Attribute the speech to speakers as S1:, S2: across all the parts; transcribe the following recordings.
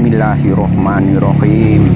S1: Bismillahirrohmanirrohim.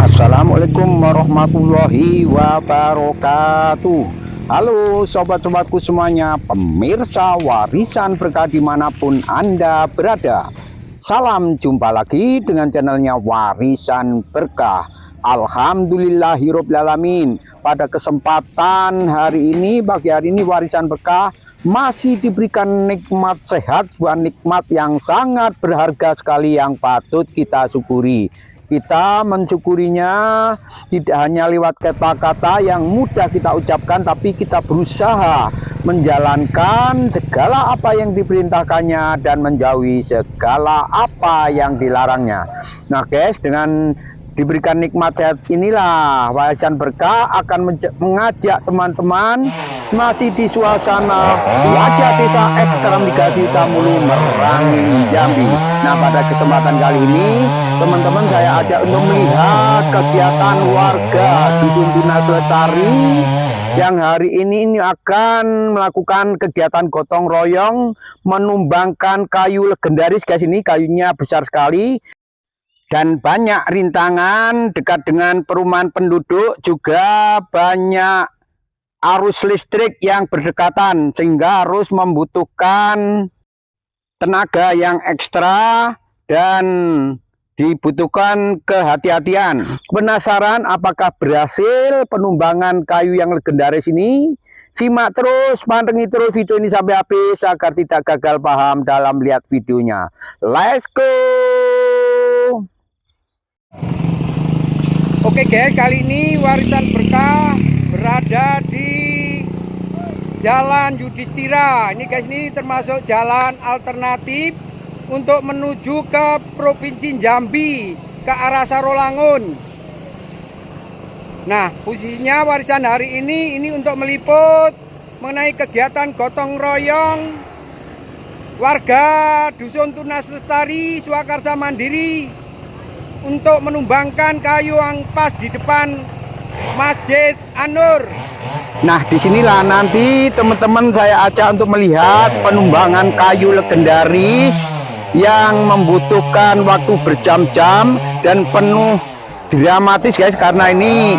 S1: Assalamualaikum warahmatullahi wabarakatuh. Halo sobat-sobatku semuanya, pemirsa Warisan Berkah dimanapun Anda berada. Salam jumpa lagi dengan channelnya Warisan Berkah. Alhamdulillahirobbilalamin. Pada kesempatan hari ini, pagi hari ini, Warisan Berkah masih diberikan nikmat sehat, sebuah nikmat yang sangat berharga sekali yang patut kita syukuri. Kita mensyukurinya tidak hanya lewat kata-kata yang mudah kita ucapkan, tapi kita berusaha menjalankan segala apa yang diperintahkannya dan menjauhi segala apa yang dilarangnya. Nah guys, dengan diberikan nikmat sehat inilah Warisan Berkah akan mengajak teman-teman masih di suasana wajah desa ekstrem Dikasih Tamulu Merangin Jambi. Nah pada kesempatan kali ini teman-teman saya ajak untuk melihat kegiatan warga Dusun Tunas Lestari yang hari ini akan melakukan kegiatan gotong royong menumbangkan kayu legendaris guys. Ini kayunya besar sekali dan banyak rintangan dekat dengan perumahan penduduk, juga banyak arus listrik yang berdekatan sehingga harus membutuhkan tenaga yang ekstra dan dibutuhkan kehati-hatian. Penasaran apakah berhasil penumbangan kayu yang legendaris ini? Simak terus, pantengin terus video ini sampai habis agar tidak gagal paham dalam melihat videonya. Let's go! Oke guys, kali ini Warisan Berkah berada di Jalan Yudhistira. Ini guys, ini termasuk jalan alternatif untuk menuju ke Provinsi Jambi ke arah Sarolangun. Nah, posisinya warisan hari ini untuk meliput mengenai kegiatan gotong royong warga Dusun Tunas Lestari Swakarsa Mandiri untuk menumbangkan kayu yang pas di depan Masjid An-Nur. Nah, disinilah nanti teman-teman saya ajak untuk melihat penumbangan kayu legendaris yang membutuhkan waktu berjam-jam dan penuh dramatis guys, karena ini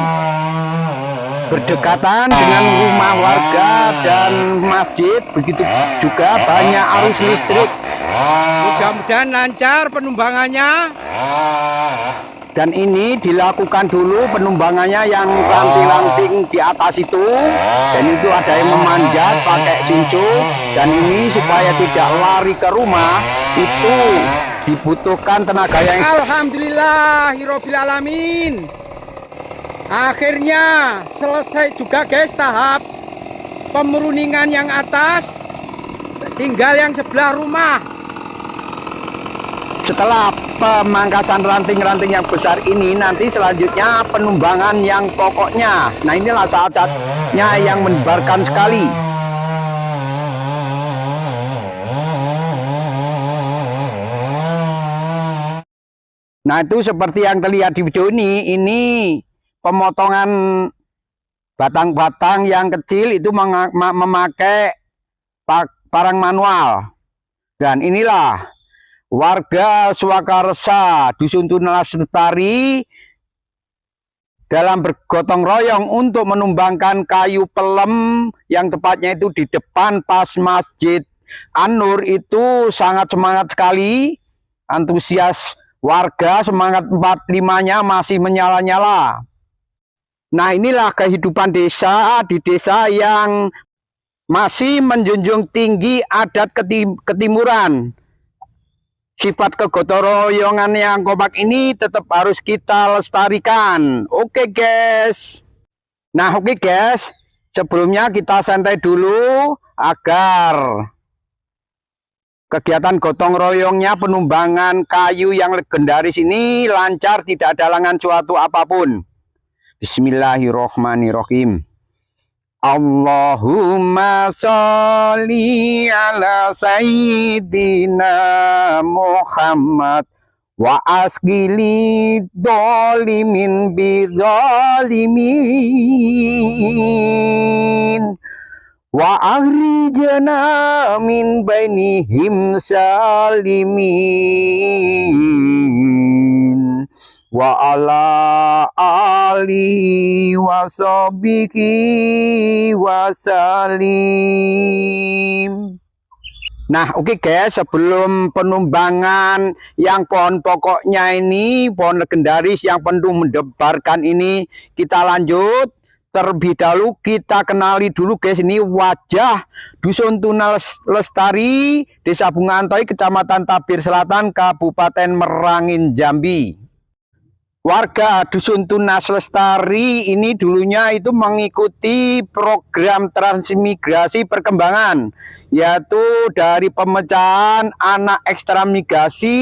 S1: berdekatan dengan rumah warga dan masjid, begitu juga banyak arus listrik. Mudah-mudahan lancar penumbangannya. Dan ini dilakukan dulu penumbangannya yang ranting-ranting di atas itu, dan itu ada yang memanjat pakai sincu, dan ini supaya tidak lari ke rumah itu dibutuhkan tenaga yang Alhamdulillahirobbilalamin. Akhirnya selesai juga guys tahap pemuruningan yang atas, tinggal yang sebelah rumah. Setelah pemangkasan ranting-ranting yang besar ini, nanti selanjutnya penumbangan yang pokoknya. Nah inilah saat-saatnya yang mendebarkan sekali. Nah itu seperti yang terlihat di video ini pemotongan batang-batang yang kecil itu memakai parang manual. Dan inilah warga Swakarsa Dusun Tunas Lestari dalam bergotong royong untuk menumbangkan kayu pelem yang tepatnya itu di depan pas Masjid An-Nur. Itu sangat semangat sekali, antusias warga, semangat 45-nya masih menyala-nyala. Nah inilah kehidupan desa di desa yang masih menjunjung tinggi adat ketimuran. Sifat kegotong royongan yang kompak ini tetap harus kita lestarikan. Oke guys. Nah oke guys, sebelumnya kita santai dulu agar kegiatan gotong royongnya penumbangan kayu yang legendaris ini lancar, tidak ada halangan suatu apapun. Bismillahirrohmanirrohim. Allahumma sholli ala sayyidina Muhammad wa asgili dolimin bidolimin wa akhrijana min bainihim salimin. wa ala alihi wa sahbihi wasallim. Nah, oke guys, sebelum penumbangan yang pohon pokoknya ini, pohon legendaris yang penuh mendebarkan ini, kita lanjut. Terlebih dahulu kita kenali dulu guys, ini wajah Dusun Tuna Lestari, Desa Bunga Antoi, Kecamatan Tabir Selatan, Kabupaten Merangin, Jambi. Warga Dusun Tunas Lestari ini dulunya itu mengikuti program transmigrasi perkembangan, yaitu dari pemecahan anak ekstramigrasi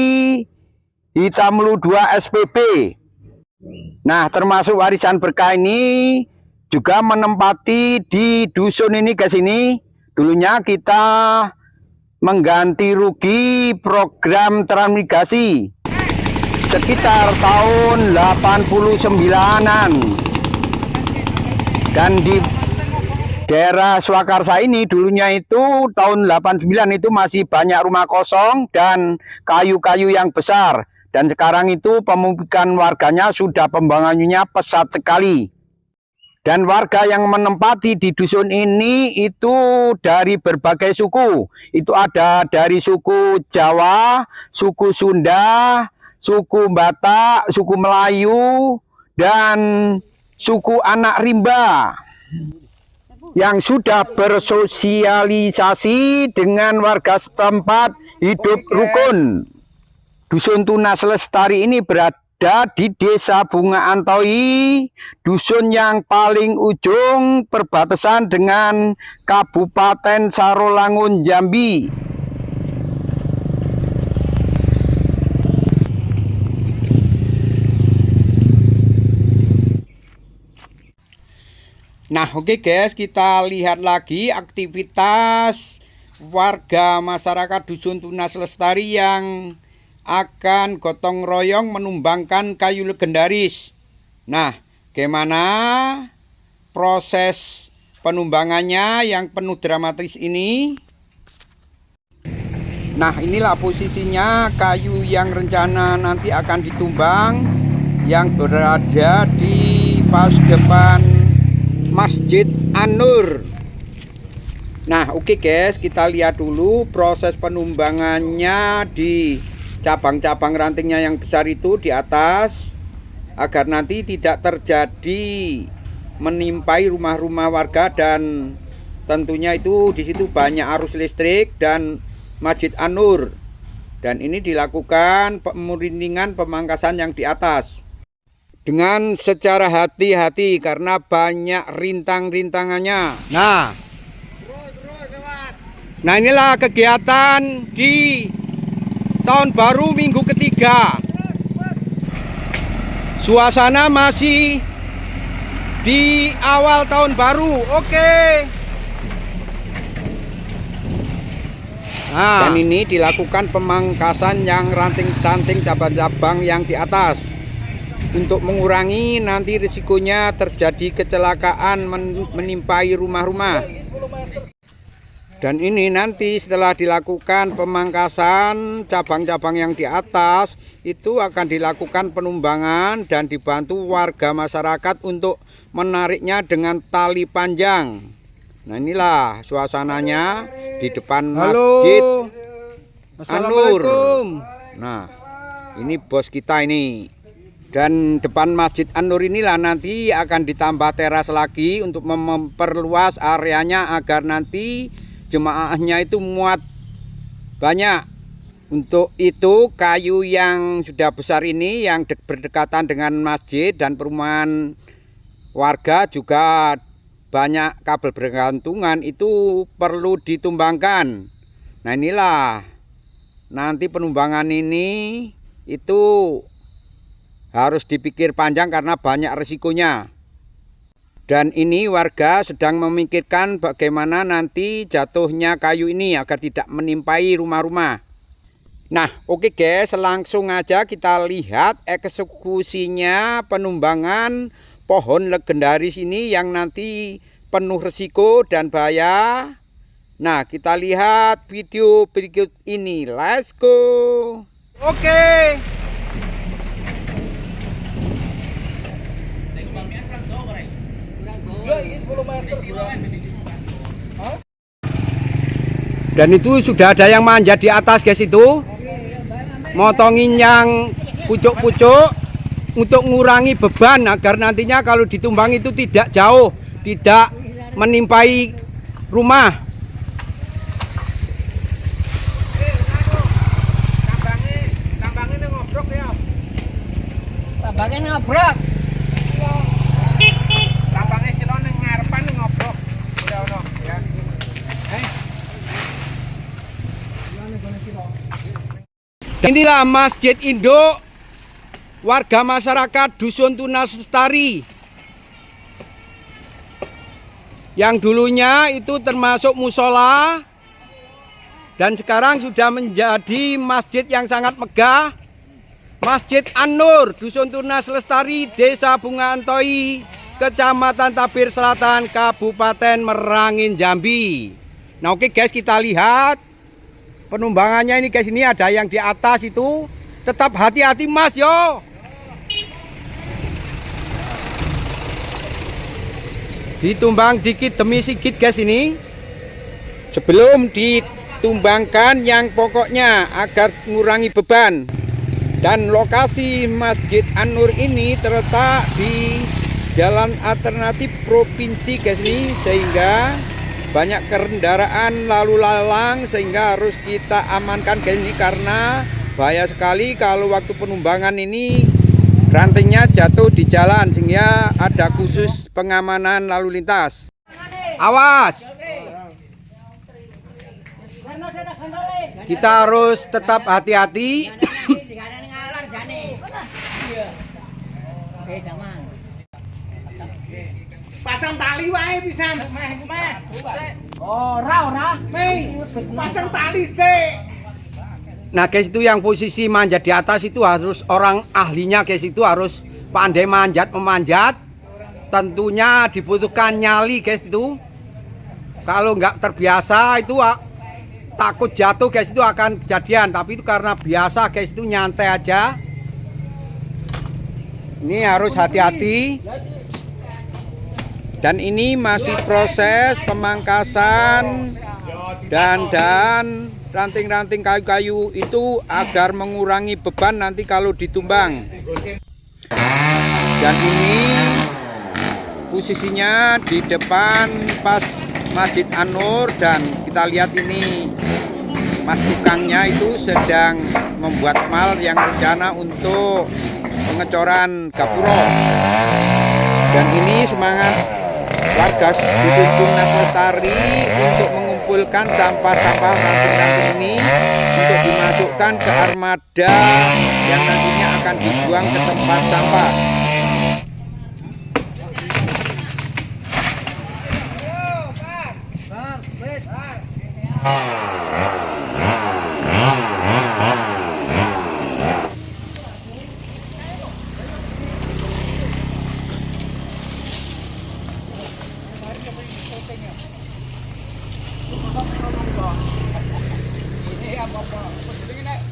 S1: Hitamlu 2 SPB. Nah, termasuk warisan berkah ini juga menempati di dusun ini guys. Ini dulunya kita mengganti rugi program transmigrasi sekitar tahun 89-an. Dan di daerah Swakarsa ini dulunya itu tahun 89 itu masih banyak rumah kosong dan kayu-kayu yang besar. Dan sekarang itu pemukiman warganya sudah pembangunannya pesat sekali. Dan warga yang menempati di dusun ini itu dari berbagai suku. Itu ada dari suku Jawa, suku Sunda, suku Batak, suku Melayu, dan suku Anak Rimba yang sudah bersosialisasi dengan warga setempat hidup rukun. Dusun Tunas Lestari ini berada di Desa Bunga Antoi, dusun yang paling ujung perbatasan dengan Kabupaten Sarolangun, Jambi. Nah, oke guys, kita lihat lagi aktivitas warga masyarakat Dusun Tunas Lestari yang akan gotong royong menumbangkan kayu legendaris. Nah, gimana proses penumbangannya yang penuh dramatis ini? Nah, inilah posisinya kayu yang rencana nanti akan ditumbang yang berada di pas depan Masjid An-Nur. Nah, oke guys, kita lihat dulu proses penumbangannya di cabang-cabang rantingnya yang besar itu di atas, agar nanti tidak terjadi menimpai rumah-rumah warga. Dan tentunya itu di situ banyak arus listrik dan Masjid An-Nur. Dan ini dilakukan pemurindingan pemangkasan yang di atas dengan secara hati-hati karena banyak rintang-rintangannya. Nah inilah kegiatan di tahun baru minggu ketiga. Suasana masih di awal tahun baru. Oke. Nah, dan ini dilakukan pemangkasan yang ranting-ranting cabang-cabang yang di atas untuk mengurangi nanti risikonya terjadi kecelakaan menimpai rumah-rumah. Dan ini nanti setelah dilakukan pemangkasan cabang-cabang yang di atas, itu akan dilakukan penumbangan dan dibantu warga masyarakat untuk menariknya dengan tali panjang. Nah, inilah suasananya di depan Masjid An-Nur. Nah, ini bos kita ini. Dan depan Masjid An-Nur inilah nanti akan ditambah teras lagi untuk memperluas areanya agar nanti jemaahnya itu muat banyak. Untuk itu kayu yang sudah besar ini yang berdekatan dengan masjid dan perumahan warga juga banyak kabel bergantungan itu perlu ditumbangkan. Nah, inilah nanti penumbangan ini itu harus dipikir panjang karena banyak risikonya. Dan ini warga sedang memikirkan bagaimana nanti jatuhnya kayu ini agar tidak menimpai rumah-rumah. Nah, oke guys, langsung aja kita lihat eksekusinya penumbangan pohon legendaris ini yang nanti penuh risiko dan bahaya. Nah, kita lihat video berikut ini. Let's go. Oke. Dan itu sudah ada yang manjat di atas guys, itu motongin yang pucuk-pucuk untuk mengurangi beban agar nantinya kalau ditumbang itu tidak jauh, tidak menimpai rumah.
S2: Tambangnya ngobrol.
S3: Tambangnya silo ning ngarepan ngobrol. Udah ono ya.
S1: Inilah Masjid Induk warga masyarakat Dusun Tunas Lestari yang dulunya itu termasuk musola dan sekarang sudah menjadi masjid yang sangat megah. Masjid An-Nur Dusun Tunas Lestari, Desa Bunga Antoi, Kecamatan Tabir Selatan, Kabupaten Merangin, Jambi. Nah oke guys, kita lihat penumbangannya ini guys. Ini ada yang di atas itu. Tetap hati-hati mas yo. Ditumbang dikit demi sedikit guys ini. Sebelum ditumbangkan yang pokoknya agar mengurangi beban. Dan lokasi Masjid An-Nur ini terletak di jalan alternatif provinsi guys ini, sehingga banyak kendaraan lalu lalang, sehingga harus kita amankan guys ini, karena bahaya sekali kalau waktu penumbangan ini rantingnya jatuh di jalan, sehingga ada khusus pengamanan lalu lintas. Awas, kita harus tetap hati-hati.
S3: Pasang tali wae pisan. Ora. Pasang tali sik.
S1: Nah guys, itu yang posisi manjat di atas itu harus orang ahlinya guys, itu harus pandai memanjat. Tentunya dibutuhkan nyali guys itu. Kalau nggak terbiasa itu takut jatuh guys, itu akan kejadian. Tapi itu karena biasa guys, itu nyantai aja. Ini harus hati-hati. Dan ini masih proses pemangkasan dan ranting-ranting kayu-kayu itu agar mengurangi beban nanti kalau ditumbang. Dan ini posisinya di depan pas Masjid An-Nur, dan kita lihat ini mas tukangnya itu sedang membuat mal yang rencana untuk pengecoran gapuro. Dan ini semangat warga Dusun Tunas Lestari untuk mengumpulkan sampah-sampah ranting-ranting ini untuk dimasukkan ke armada yang nantinya akan dibuang ke tempat sampah.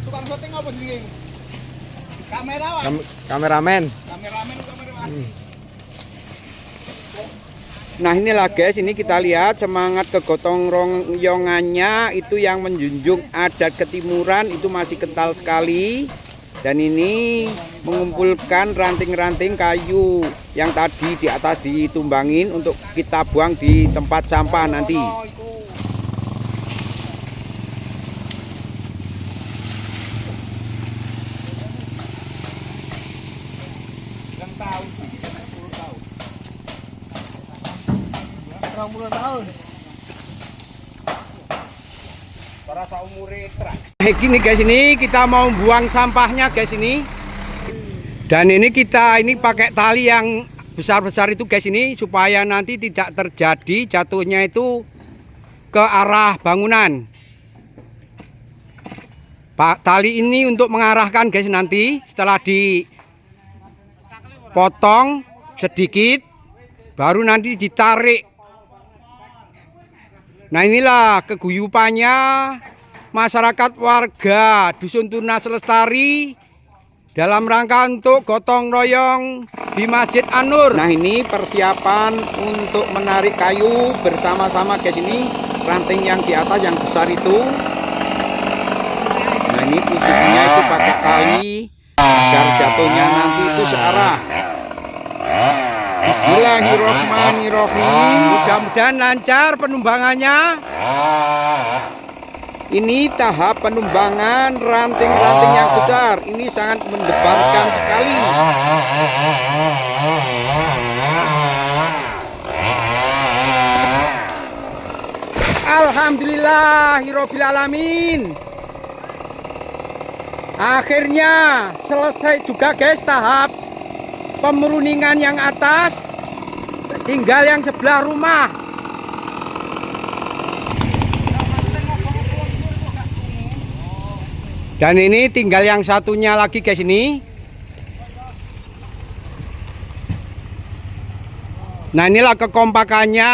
S3: Tukang syuting apa jenenge? Kamerawan.
S1: Kameramen.
S3: Kameramen.
S1: Nah inilah guys, ini kita lihat semangat kegotong royongannya itu yang menjunjung adat ketimuran itu masih kental sekali. Dan ini mengumpulkan ranting-ranting kayu yang tadi di atas ditumbangin untuk kita buang di tempat sampah nanti.
S3: Yang tahu 10 tahun.
S2: 20 tahun.
S3: Para saumure terak.
S1: Gini guys, ini kita mau buang sampahnya guys ini. Dan ini kita pakai tali yang besar-besar itu guys ini, supaya nanti tidak terjadi jatuhnya itu ke arah bangunan. Tali ini untuk mengarahkan guys, nanti setelah dipotong sedikit baru nanti ditarik. Nah inilah keguyupannya masyarakat warga Dusun Tunas Lestari
S4: dalam rangka untuk gotong royong di Masjid An-Nur.
S1: Nah, ini persiapan untuk menarik kayu bersama-sama guys. Ini ranting yang di atas yang besar itu. Nah, ini posisinya itu pakai tali agar jatuhnya nanti itu searah. Bismillahirrahmanirrahim.
S4: Mudah-mudahan lancar penumbangannya.
S1: Ini tahap penumbangan ranting-ranting yang besar. Ini sangat mendebarkan sekali.
S4: Alhamdulillahirabbil alamin. Akhirnya selesai juga guys tahap pemeruningan yang atas. Tinggal yang sebelah rumah. Dan ini tinggal yang satunya lagi guys ini. Nah, inilah kekompakannya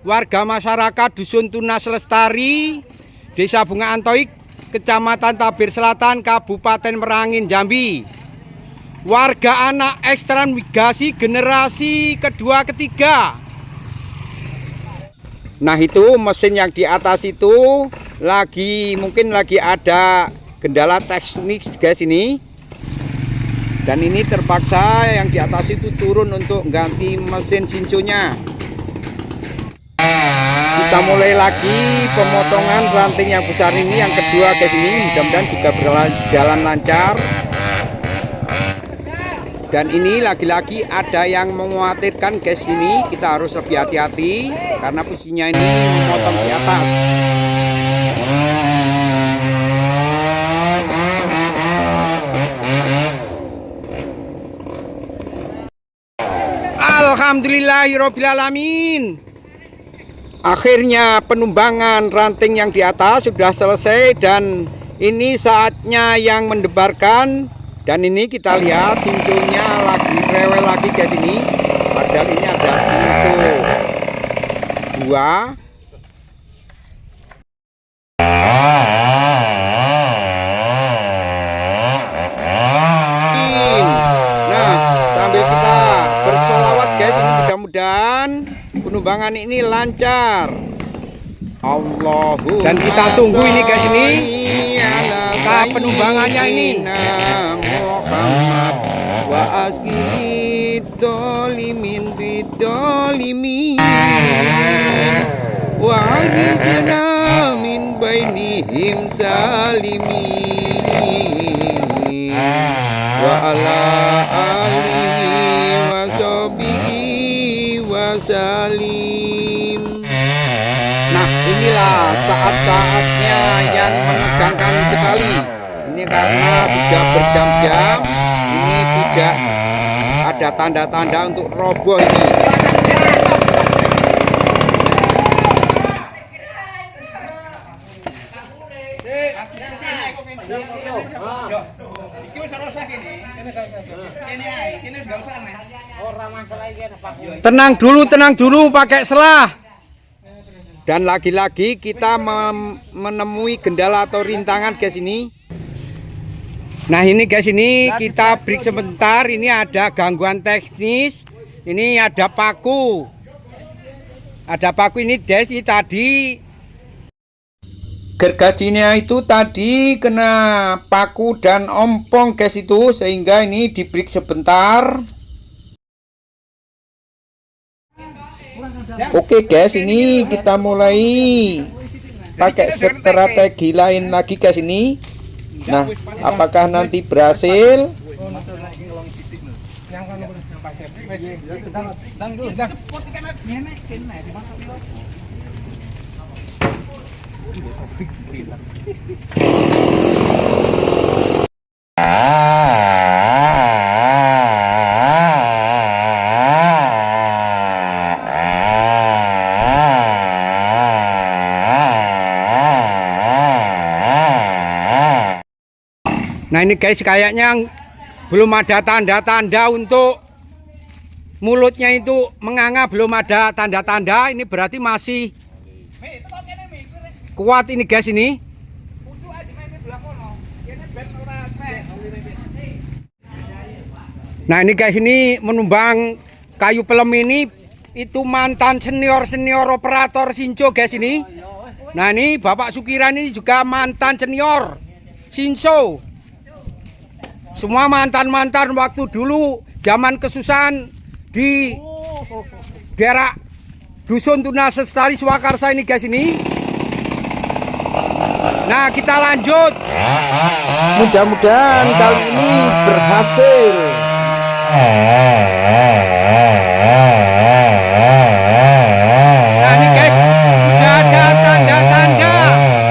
S4: warga masyarakat Dusun Tunas Lestari, Desa Bunga Antoik, Kecamatan Tabir Selatan, Kabupaten Merangin, Jambi. Warga anak ekstransmigrasi generasi kedua ketiga.
S1: Nah, itu mesin yang di atas itu mungkin lagi ada kendala teknik guys ini. Dan ini terpaksa yang di atas itu turun untuk ganti mesin sinsunya. Kita mulai lagi pemotongan ranting yang besar ini, yang kedua guys ini. Mudah-mudahan juga berjalan lancar. Dan ini lagi-lagi ada yang mengkhawatirkan guys ini. Kita harus lebih hati-hati karena posisinya ini memotong di atas.
S4: Alhamdulillahirabbil alamin.
S1: Akhirnya penumbangan ranting yang di atas sudah selesai dan ini saatnya yang mendebarkan. Dan ini kita lihat sinsunya lagi rewel lagi guys ini. Padahal ini ada sinsu 2. Nah, sambil kita bersolawat guys, ini mudah-mudahan penumbangan ini lancar. Allahumma.
S4: Dan kita tunggu ini guys ini tahap penumbangannya ini.
S1: Muhammad wa azkid dolimin bidolimin wa aridina min bainihim salimin wa ala alihi wa sahbihi wa salim. Nah, inilah saat-saatnya yang menegangkan sekali. Ini karena sudah berjam-jam, ini tidak ada tanda-tanda untuk roboh ini.
S4: Tenang dulu pakai selah.
S1: Dan lagi-lagi kita menemui kendala atau rintangan guys ini.
S4: Nah, ini guys ini kita break sebentar. Ini ada gangguan teknis. Ini ada paku. Ada paku ini Desi tadi.
S1: Gergajinya itu tadi kena paku dan ompong guys itu, sehingga ini di break sebentar. Oke guys, ini kita mulai pakai strategi lain lagi guys ini. Nah, apakah nanti berhasil?
S4: Nah, ini guys kayaknya belum ada tanda-tanda untuk mulutnya itu menganga, belum ada tanda-tanda. Ini berarti masih kuat ini guys ini. Nah ini guys, ini menumbang kayu pelem ini itu mantan senior operator Shincho guys ini. Nah ini Bapak Sukiran ini juga mantan senior Shincho. Semua mantan waktu dulu zaman kesusahan di daerah Dusun Tunas Lestari Swakarsa ini guys ini. Nah kita lanjut.
S1: Mudah-mudahan kali ini berhasil.
S4: Nah ini guys, sudah ada tanda-tanda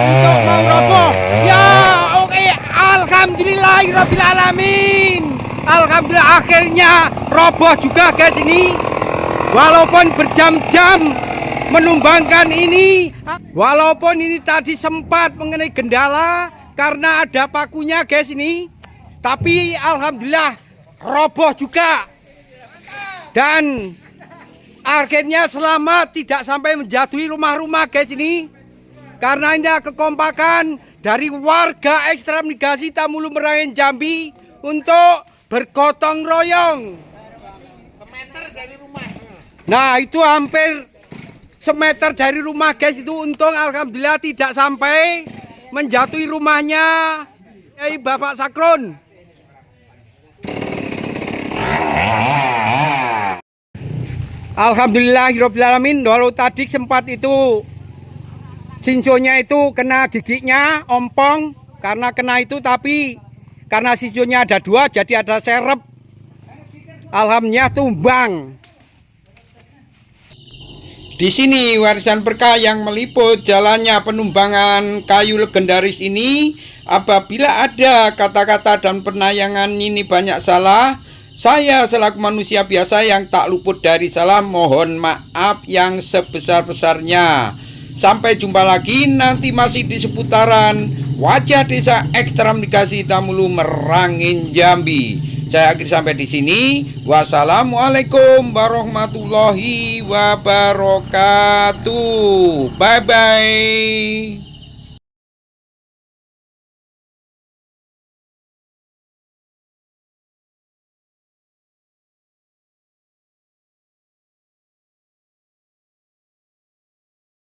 S4: untuk mau roboh. Ya oke, alhamdulillahirrabbilalamin. Alhamdulillah akhirnya roboh juga guys ini. Walaupun berjam-jam menumbangkan ini, walaupun ini tadi sempat mengenai kendala karena ada pakunya guys ini, tapi alhamdulillah roboh juga. Dan akhirnya selamat, tidak sampai menjatuhi rumah-rumah guys ini. Karena ini kekompakan dari warga ekstrem migrasi Tamulu Merangin Jambi untuk bergotong royong.
S3: Semeter dari rumah.
S4: Nah itu hampir semeter dari rumah guys itu, untung alhamdulillah tidak sampai menjatuhi rumahnya Bapak Sakron. Alhamdulillahirrabbilalamin. Walau tadi sempat itu Shincho-nya itu kena giginya ompong karena kena itu, tapi karena Shincho-nya ada dua jadi ada serep, alhamdulillah tumbang. Di sini warisan berkah yang meliput jalannya penumbangan kayu legendaris ini. Apabila ada kata-kata dan penayangan ini banyak salah, saya selaku manusia biasa yang tak luput dari salah mohon maaf yang sebesar-besarnya. Sampai jumpa lagi nanti masih di seputaran wajah desa ekstrem migrasi Tamulu Merangin Jambi. Saya akhiri sampai di sini. Wassalamualaikum warahmatullahi wabarakatuh. Bye bye.